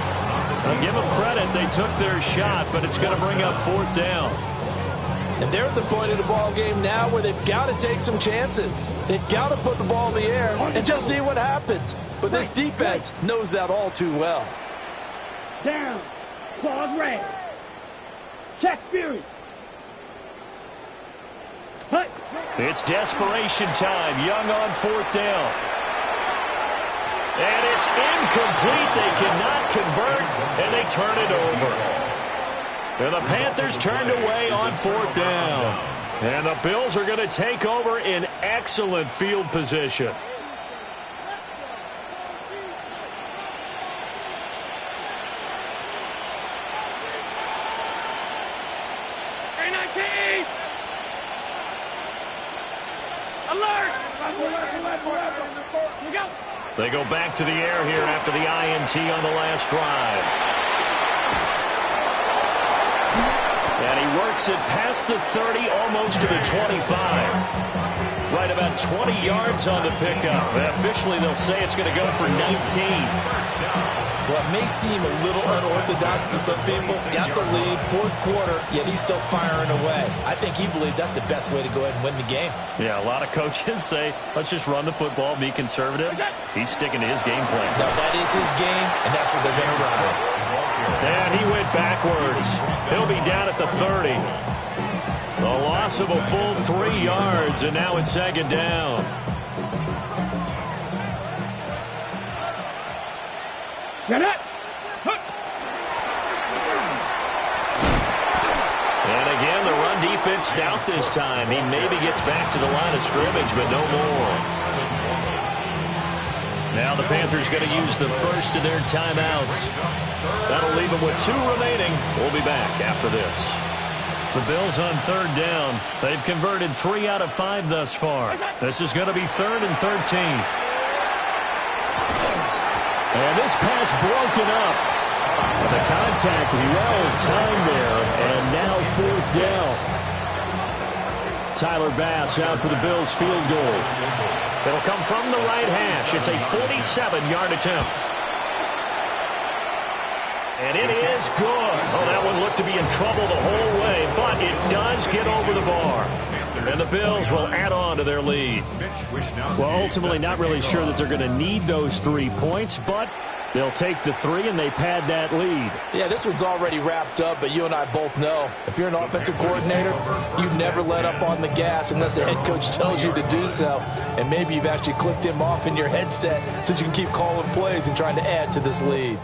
I'll give them credit. They took their shot, but it's going to bring up 4th down. And they're at the point of the ball game now where they've got to take some chances. They've got to put the ball in the air and just see what happens. But this defense knows that all too well. Down. Claws red. Check Fury. Hut. It's desperation time. Young on 4th down. And it's incomplete. They cannot convert, and they turn it over. And the Panthers turned away on 4th down. And the Bills are going to take over in excellent field position. Alert! You go. They go back to the air here after the INT on the last drive. And he works it past the 30, almost to the 25. Right about 20 yards on the pickup. And officially, they'll say it's going to go for 19. Well, it may seem a little unorthodox to some people. Got the lead, 4th quarter, yet he's still firing away. I think he believes that's the best way to go ahead and win the game. Yeah, a lot of coaches say, let's just run the football, be conservative. He's sticking to his game plan. No, that is his game, and that's what they're going to ride. And he went backwards. He'll be down at the 30. A loss of a full 3 yards, and now it's 2nd down. Get it. And again, the run defense stout this time. He maybe gets back to the line of scrimmage, but no more. Now the Panthers going to use the first of their timeouts. That'll leave them with 2 remaining. We'll be back after this. The Bills on 3rd down. They've converted 3 out of 5 thus far. This is going to be 3rd and 13. And this pass broken up. The contact well timed there, and now 4th down. Tyler Bass out for the Bills field goal. It'll come from the right hash. It's a 47-yard attempt. And it is good. Oh, that one looked to be in trouble the whole way, but it does get over the bar. And the Bills will add on to their lead. Well, ultimately not really sure that they're going to need those 3 points, but they'll take the 3 and they pad that lead. Yeah, this one's already wrapped up, but you and I both know if you're an offensive coordinator, you never let up on the gas unless the head coach tells you to do so. And maybe you've actually clicked him off in your headset so you can keep calling plays and trying to add to this lead.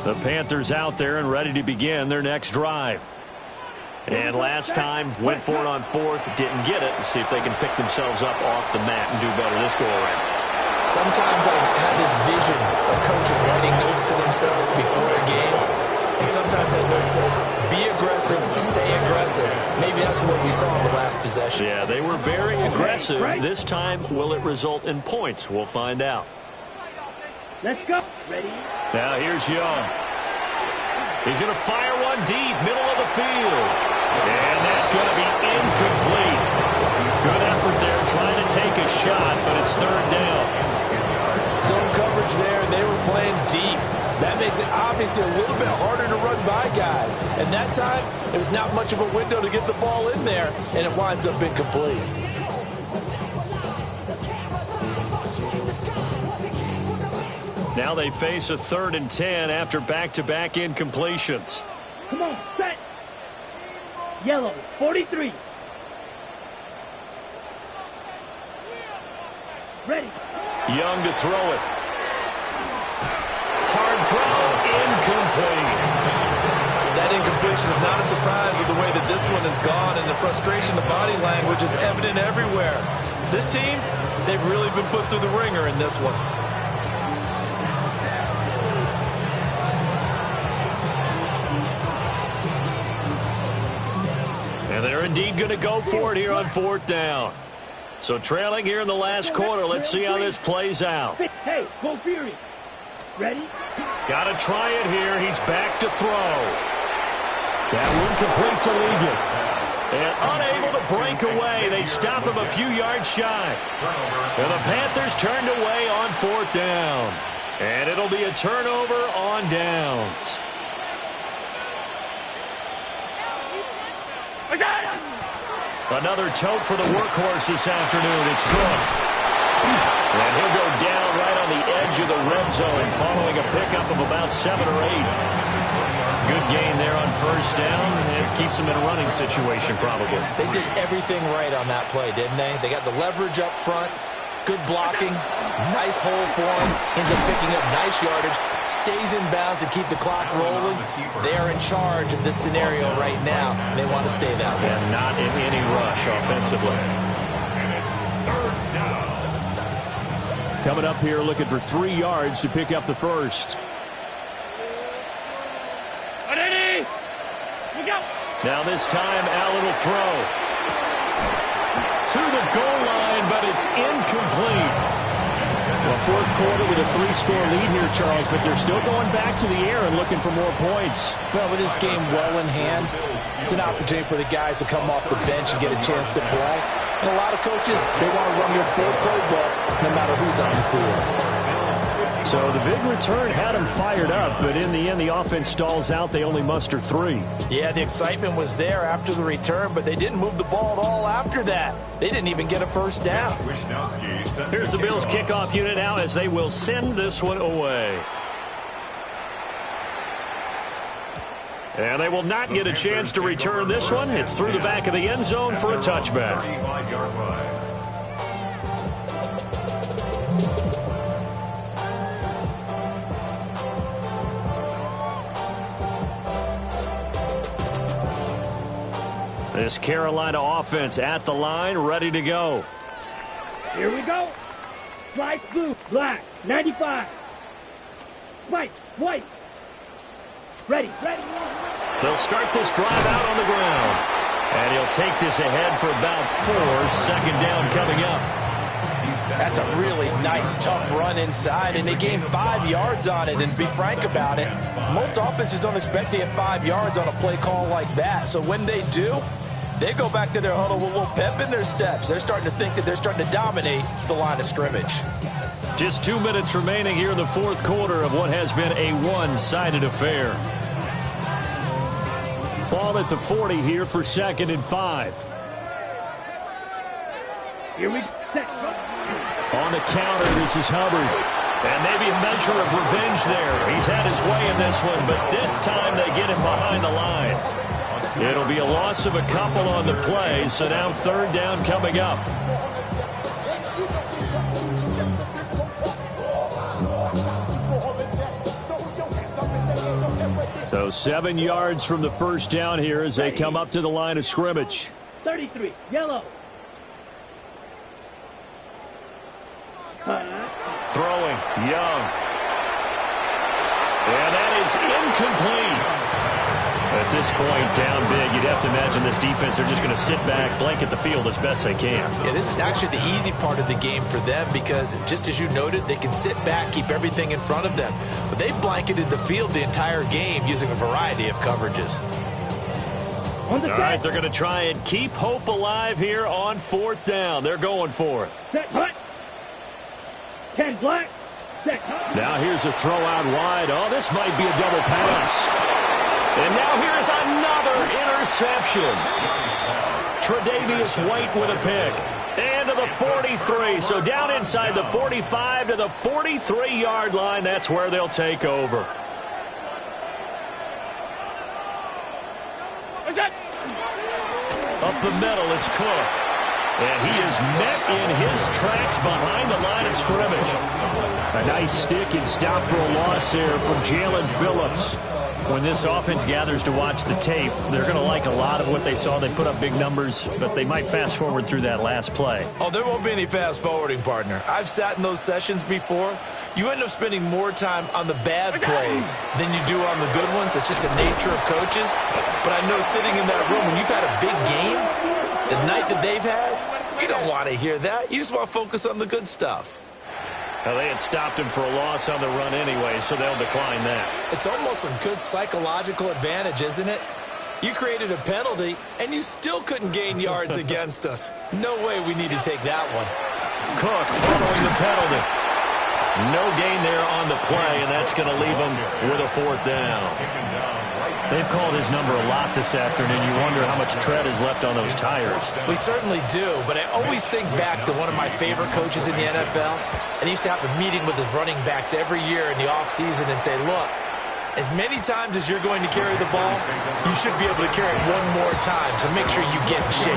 The Panthers out there and ready to begin their next drive. And last time, went for it on fourth, didn't get it. Let's see if they can pick themselves up off the mat and do better this go-around. Sometimes I have this vision of coaches writing notes to themselves before a game. And sometimes that note says, be aggressive, stay aggressive. Maybe that's what we saw in the last possession. Yeah, they were very aggressive. This time, will it result in points? We'll find out. Let's go. Ready? Now here's Young. He's going to fire one deep, middle of the field. And that's going to be incomplete. Good effort there trying to take a shot, but it's third down. Zone coverage there. They were playing deep. That makes it obviously a little bit harder to run by guys. And that time, there's not much of a window to get the ball in there, and it winds up incomplete. Now they face a 3rd and 10 after back-to-back incompletions. Come on, set. Yellow, 43. Ready. Young to throw it. Hard throw, incomplete. That incompletion is not a surprise with the way that this one has gone, and the frustration, the body language is evident everywhere. This team, they've really been put through the ringer in this one. And they're indeed going to go for it here on 4th down. So trailing here in the last quarter. Let's see how this plays out. Hey, go Fury. Ready? Got to try it here. He's back to throw. That one completes illegal. And unable to break away. They stop him a few yards shy. And the Panthers turned away on 4th down. And it'll be a turnover on downs. Another tote for the workhorse this afternoon. It's good. And he'll go down right on the edge of the red zone following a pickup of about 7 or 8. Good gain there on 1st down. It keeps them in a running situation probably. They did everything right on that play, didn't they? They got the leverage up front, good blocking, nice hole for him, ends up picking up nice yardage, stays in bounds to keep the clock rolling. They're in charge of this scenario right now. They want to stay that way. And not in any rush offensively. And it's 3rd down. Coming up here looking for 3 yards to pick up the first. Ready? We go. Now this time Allen will throw. To the goal line, but it's incomplete. Well, 4th quarter with a 3-score lead here, Charles, but they're still going back to the air and looking for more points. Well, with this game well in hand, it's an opportunity for the guys to come off the bench and get a chance to play. And a lot of coaches, they want to run their full playbook no matter who's on the field. So the big return had them fired up, but in the end, the offense stalls out. They only muster 3. Yeah, the excitement was there after the return, but they didn't move the ball at all after that. They didn't even get a 1st down. Here's the Bills kickoff unit now as they will send this one away. And they will not get a chance to return this one. It's through the back of the end zone for a touchback. This Carolina offense at the line, ready to go. Here we go. Stripes blue, black, 95. White, white. Ready, ready. They'll start this drive out on the ground. And he'll take this ahead for about 4. 2nd down coming up. That's a really nice, tough run inside, and they gained 5 yards on it. And to be frank about it, most offenses don't expect to get 5 yards on a play call like that. So when they do, they go back to their huddle with a little pep in their steps. They're starting to think that they're starting to dominate the line of scrimmage. Just 2 minutes remaining here in the 4th quarter of what has been a one-sided affair. Ball at the 40 here for 2nd and 5. Here we set. On the counter, this is Hubbard. And maybe a measure of revenge there. He's had his way in this one, but this time they get him behind the line. It'll be a loss of a couple on the play, so now 3rd down coming up. So 7 yards from the first down here as they come up to the line of scrimmage. 33, yellow. Throwing, Young. And that is incomplete. At this point, down big, you'd have to imagine this defense, they're just going to sit back, blanket the field as best they can. Yeah, this is actually the easy part of the game for them because, just as you noted, they can sit back, keep everything in front of them. But they blanketed the field the entire game using a variety of coverages. All right, they're going to try and keep hope alive here on 4th down. They're going for it. Set hut. 10 black. Set hut. Now here's a throw out wide. Oh, this might be a double pass. And now here's another interception. Tre'Davious White with a pick. And to the 43. So down inside the 45 to the 43-yard line. That's where they'll take over. Up the middle, it's Cook. And he is met in his tracks behind the line of scrimmage. A nice stick and stop for a loss there from Jalen Phillips. When this offense gathers to watch the tape, they're going to like a lot of what they saw. They put up big numbers, but they might fast forward through that last play. Oh, there won't be any fast forwarding, partner. I've sat in those sessions before. You end up spending more time on the bad plays than you do on the good ones. It's just the nature of coaches. But I know sitting in that room, when you've had a big game, the night that they've had, you don't want to hear that. You just want to focus on the good stuff. Well, they had stopped him for a loss on the run anyway, so they'll decline that. It's almost a good psychological advantage, isn't it? You created a penalty, and you still couldn't gain yards against us. No way we need to take that one. Cook following the penalty. No gain there on the play, and that's going to leave them with a 4th down. They've called his number a lot this afternoon. You wonder how much tread is left on those tires. We certainly do, but I always think back to one of my favorite coaches in the NFL, and he used to have a meeting with his running backs every year in the offseason and say, look, as many times as you're going to carry the ball, you should be able to carry it one more time, so make sure you get in shape.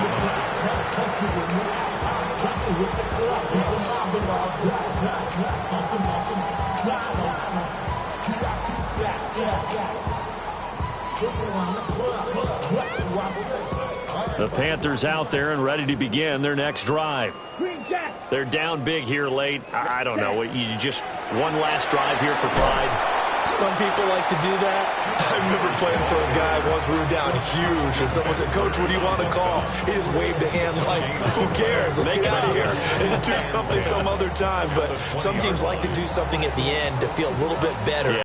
The Panthers out there and ready to begin their next drive. They're down big here late. I don't know. You just one last drive here for pride. Some people like to do that. I remember playing for a guy once. We were down huge, and someone said, Coach, what do you want to call? He just waved a hand like, who cares? Let's get out of here and do something some other time. But some teams like to do something at the end to feel a little bit better.